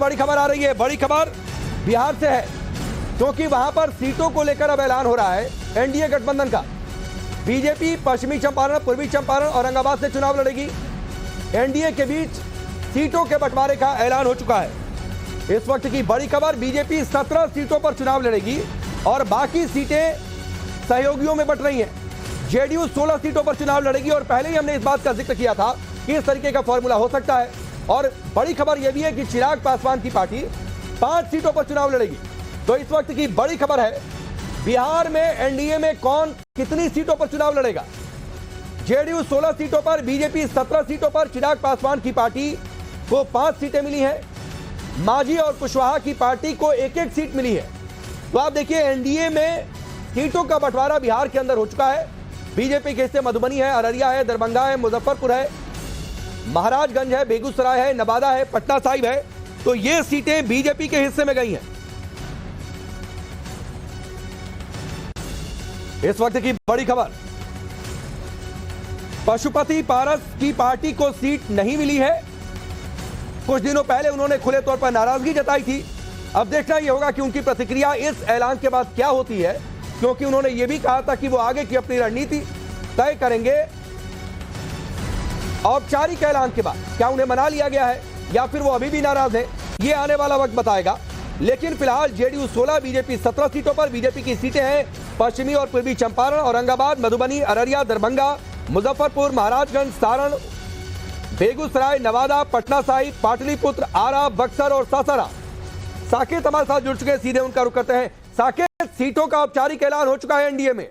बड़ी खबर आ रही है। बड़ी खबर बिहार से है, क्योंकि वहां पर सीटों को लेकर अब ऐलान हो रहा है एनडीए गठबंधन का। बीजेपी पश्चिमी चंपारण, पूर्वी चंपारण, औरंगाबाद से चुनाव लड़ेगी। एनडीए के बीच सीटों के बंटवारे का ऐलान हो चुका है। इस वक्त की बड़ी खबर, बीजेपी 17 सीटों पर चुनाव लड़ेगी और बाकी सीटें सहयोगियों में बंट रही हैं। जेडीयू 16 सीटों पर चुनाव लड़ेगी और पहले ही हमने इस बात का जिक्र किया था कि इस तरीके का फॉर्मूला हो सकता है। और बड़ी खबर यह भी है कि चिराग पासवान की पार्टी 5 सीटों पर चुनाव लड़ेगी। तो इस वक्त की बड़ी खबर है, बिहार में एनडीए में कौन कितनी सीटों पर चुनाव लड़ेगा। जेडीयू 16 सीटों पर, बीजेपी 17 सीटों पर। चिराग पासवान की पार्टी को 5 सीटें मिली हैं, मांझी और कुशवाहा की पार्टी को 1-1 सीट मिली है। तो आप देखिए, एनडीए में सीटों का बंटवारा बिहार के अंदर हो चुका है। बीजेपी के हिस्से मधुबनी है, अररिया है, दरभंगा है, मुजफ्फरपुर है, महाराजगंज है, बेगूसराय है, नवादा है, पटना साहिब है। तो ये सीटें बीजेपी के हिस्से में गई हैं। इस वक्त की बड़ी खबर, पशुपति पारस की पार्टी को सीट नहीं मिली है। कुछ दिनों पहले उन्होंने खुले तौर पर नाराजगी जताई थी। अब देखना यह होगा कि उनकी प्रतिक्रिया इस ऐलान के बाद क्या होती है, क्योंकि उन्होंने यह भी कहा था कि वो आगे की अपनी रणनीति तय करेंगे औपचारिक ऐलान के बाद। क्या उन्हें मना लिया गया है या फिर वो अभी भी नाराज है, ये आने वाला वक्त बताएगा। लेकिन फिलहाल जेडीयू 16, बीजेपी 17 सीटों पर। बीजेपी की सीटें हैं पश्चिमी और पूर्वी चंपारण, औरंगाबाद, मधुबनी, अररिया, दरभंगा, मुजफ्फरपुर, महाराजगंज, सारण, बेगूसराय, नवादा, पटना साहिब, पाटलिपुत्र, आरा, बक्सर और सासाराम। साकेत हमारे साथ जुड़ चुके हैं, सीधे उनका रुख करते हैं। साकेत, सीटों का औपचारिक ऐलान हो चुका है एनडीए में।